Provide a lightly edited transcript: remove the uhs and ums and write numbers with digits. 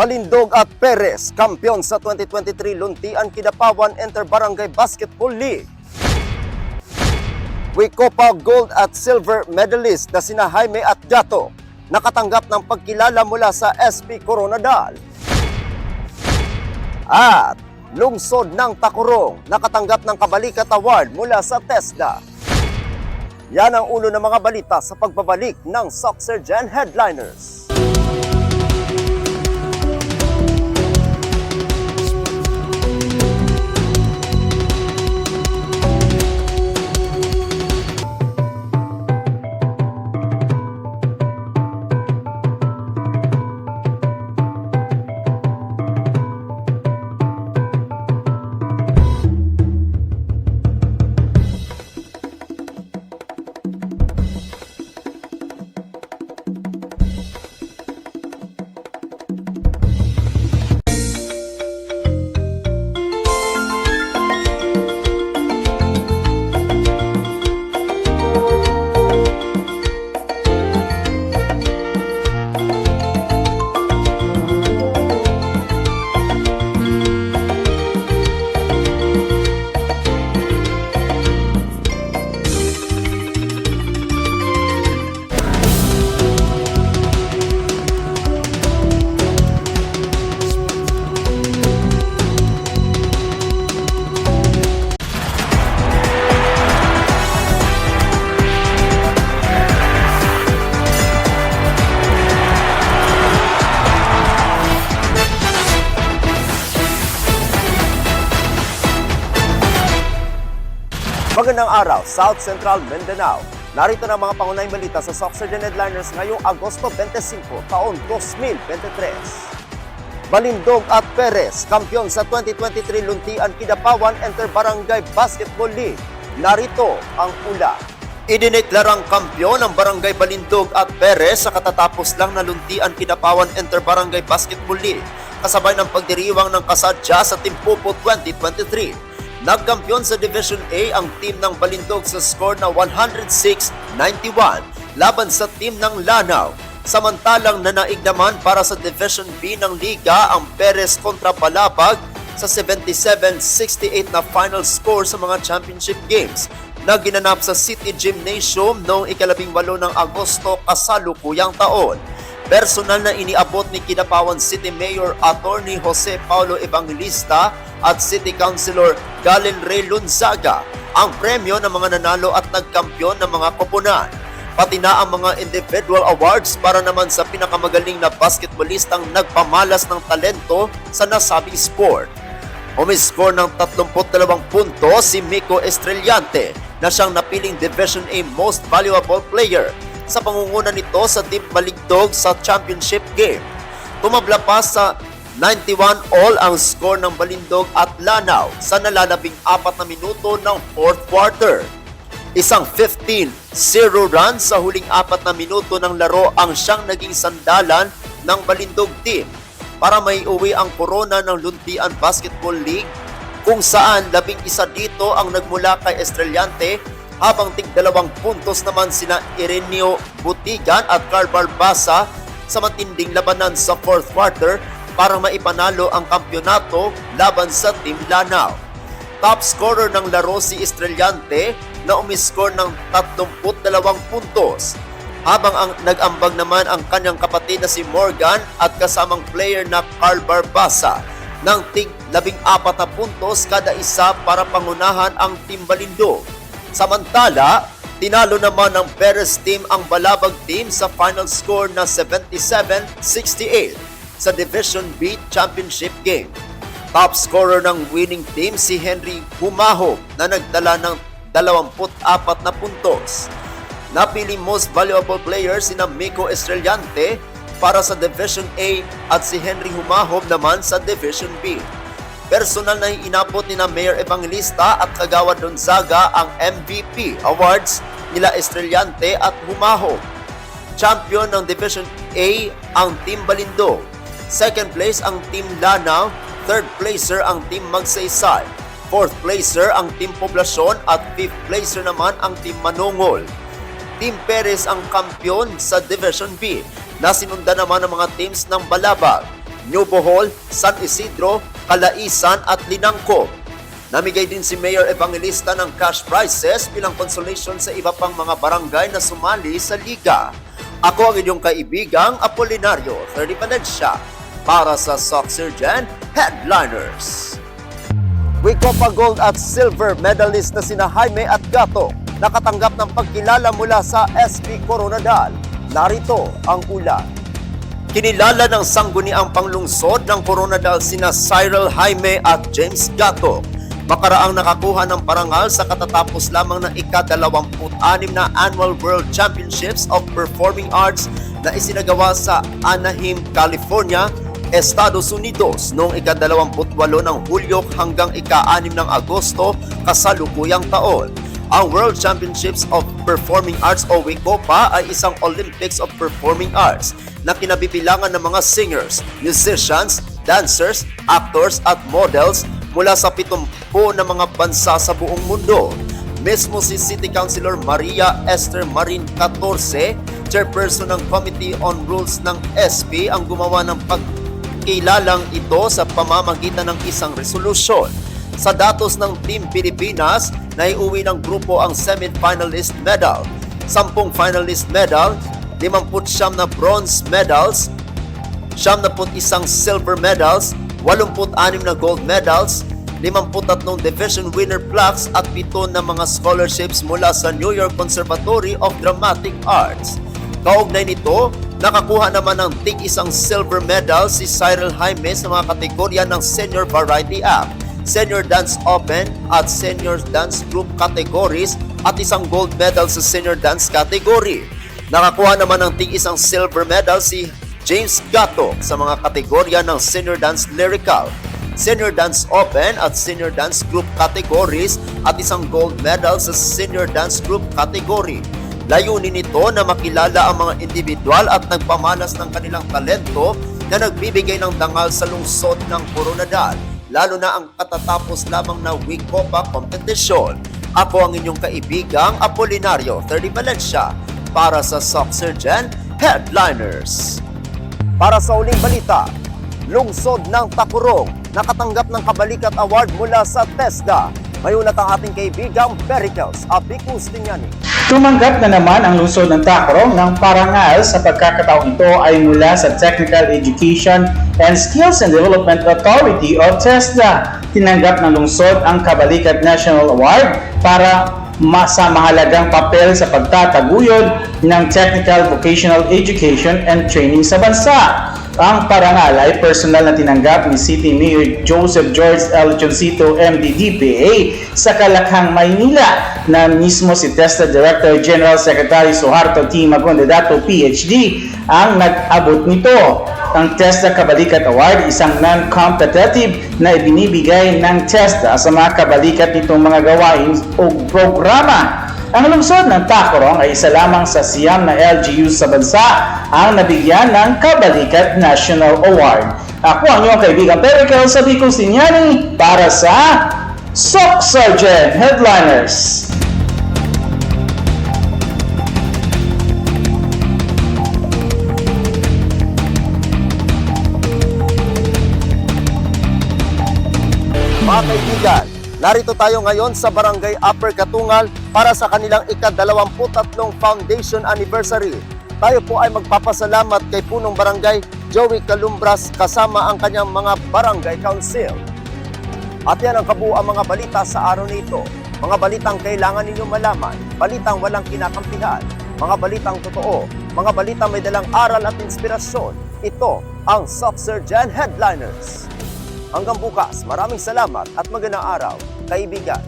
Balindog at Perez, kampiyon sa 2023 Luntian Kidapawan Inter-Barangay Basketball League. Wicopa Gold at Silver medalist na sina Jaime at Jato, nakatanggap ng pagkilala mula sa SP Coronadal. At Lungsod ng Tacorong, nakatanggap ng Kabalikat Award mula sa TESDA. Yan ang ulo ng mga balita sa pagbabalik ng Soxergen Headliners. Magandang araw, South Central Mindanao. Narito na mga pangunahing balita sa Soxergen Headliners ngayong Agosto 25, taon 2023. Balindog at Perez, kampiyon sa 2023 Luntian Kidapawan Inter-Barangay Basketball League. Narito ang ula. Idineklarang kampiyon ng Barangay Balindog at Perez sa katatapos lang na Luntian Kidapawan Inter-Barangay Basketball League, kasabay ng pagdiriwang ng kasadya sa Timpupo 2023. Nagkampiyon sa Division A ang team ng Balindog sa score na 106-91 laban sa team ng Lanao. Samantalang nanaig naman para sa Division B ng Liga ang Perez kontra Balabag sa 77-68 na final score sa mga championship games na ginanap sa City Gymnasium noong ika-18 ng Agosto kasalukuyang taon. Personal na iniabot ni Kidapawan City Mayor Attorney Jose Paulo Evangelista at City Councilor Galen Ray Lunzaga ang premyo ng mga nanalo at nagkampiyon ng mga koponan, pati na ang mga individual awards para naman sa pinakamagaling na basketballistang nagpamalas ng talento sa nasabing sport. Umiscore ng 32 puntos si Miko Estrellante na siyang napiling Division A Most Valuable Player sa pangunguna nito sa Team Balindog sa championship game. Tumabla pa sa 91 all ang score ng Balindog at Lanao sa nalalabing 4 na minuto ng fourth quarter. Isang 15-0 run sa huling 4 na minuto ng laro ang siyang naging sandalan ng Balindog team para maiuwi ang korona ng Luntian Basketball League, kung saan 11 dito ang nagmula kay Estrellante, habang tig-2 puntos naman sina Ireneo Butigan at Carl Barbasa sa matinding labanan sa fourth quarter para maipanalo ang kampyonato laban sa Team Lanao. Top scorer ng laro si Estrellante na umiscore ng 32 puntos, habang nag-ambag naman ang kanyang kapatid na si Morgan at kasamang player na Carl Barbasa ng tig-14 na puntos kada isa para pangunahan ang Team Balindog. Samantala, tinalo naman ng Perez team ang Balabag team sa final score na 77-68 sa Division B Championship game. Top scorer ng winning team si Henry Humahob na nagdala ng 24 na puntos. Napili most valuable player sina Miko Estrellante para sa Division A at si Henry Humahob naman sa Division B. Personal na inabot ni na Mayor Evangelista at Kagawad Gonzaga ang MVP awards nila Estrellante at Humahob. Champion ng Division A ang Team Balindog. Second place ang Team Lanao, third placer ang Team Magsaysay, fourth placer ang Team Poblasyon at fifth placer naman ang Team Manungol. Team Perez ang kampiyon sa Division B na sinundan naman ng mga teams ng Balabag, New Bohol, San Isidro, Calaisan at Linangco. Namigay din si Mayor Evangelista ng cash prizes bilang consolation sa iba pang mga barangay na sumali sa liga. Ako ang inyong kaibigang Apolinario, 30 Valencia, para sa Soxurgen Headliners. Wicopa Gold at Silver medalist na sina Jaime at Gato nakatanggap ng pagkilala mula sa SP Coronadal. Narito ang ulat. Kinilala ng sangguniang panglungsod ng Coronadal sina Cyril Jaime at James Gato. Makaraang nakakuha ng parangal sa katatapos lamang ng ika-26 na Annual World Championships of Performing Arts na isinagawa sa Anaheim, California, Estados Unidos noong ika-28 ng Hulyo hanggang ika-6 ng Agosto kasalukuyang taon. Ang World Championships of Performing Arts o WICOPA ay isang Olympics of Performing Arts na kinabibilangan ng mga singers, musicians, dancers, actors at models mula sa 70 na mga bansa sa buong mundo. Mismo si City Councilor Maria Esther Marin 14, chairperson ng Committee on Rules ng SP, ang gumawa ng pagkilalang ito sa pamamagitan ng isang resolusyon. Sa datos ng Team Pilipinas, naiuwi ng grupo ang semi-finalist medal, 10 finalist medal, 59 na bronze medals, 71 silver medals, 86 na gold medals, 53 division winner plaques at 7 na mga scholarships mula sa New York Conservatory of Dramatic Arts. Kaugnay nito, nakakuha naman ng tig-isang silver medal si Cyril Jaime sa mga kategorya ng Senior Variety Act, Senior Dance Open at Senior Dance Group categories at isang gold medal sa Senior Dance category. Nakakuha naman ng tig-isang silver medal si James Gato sa mga kategorya ng Senior Dance Lyrical, Senior Dance Open at Senior Dance Group categories at isang gold medal sa Senior Dance Group category. Layunin nito na makilala ang mga individual at nagpamalas ng kanilang talento na nagbibigay ng dangal sa lungsod ng Coronadal, lalo na ang katatapos lamang na WICOPA competition. Ako ang inyong kaibigang Apolinario, 30 Valencia, para sa Soxurgen Headliners. Para sa uling balita, lungsod ng Tacurong nakatanggap ng Kabalikat Award mula sa TESDA. Mayunat ang ating kaibigang Pericles Apicus-Tignani. Tumanggap na naman ang lungsod ng Tacurong ng parangal sa pagkakataong ito ay mula sa Technical Education and Skills and Development Authority o TESDA. Tinanggap ng lungsod ang Kabalikat National Award para sa mahalagang papel sa pagtataguyod ng technical vocational education and training sa bansa. Ang parangal ay personal na tinanggap ni City Mayor Joseph George L. Choncito, MD, DPA sa Kalakhang, Maynila, na mismo si TESDA Director General Secretary Suharto T. Magondedato, PhD, ang nag-abot nito. Ang TESDA Kabalikat Award, isang non-competitive na ibinibigay ng TESDA sa mga kabalikat nitong mga gawain o programa. Ang lungsod ng Tacurong ay isa lamang sa siyam na LGUs sa bansa ang nabigyan ng Kabalikat National Award. Ako ang iyong kaibigan Pericles Apicus-Tignani para sa Soxurgen Headliners. Mga kaibigan, narito tayo ngayon sa Barangay Upper Katungal para sa kanilang ika-23 Foundation Anniversary. Tayo po ay magpapasalamat kay Punong Barangay Joey Calumbras kasama ang kanyang mga Barangay Council. At yan ang kabuuang mga balita sa araw na ito. Mga balitang kailangan ninyong malaman, balitang walang kinakampihan, mga balitang totoo, mga balitang may dalang aral at inspirasyon. Ito ang Soxurgen Headliners. Hanggang bukas, maraming salamat at magandang araw, kaibigan.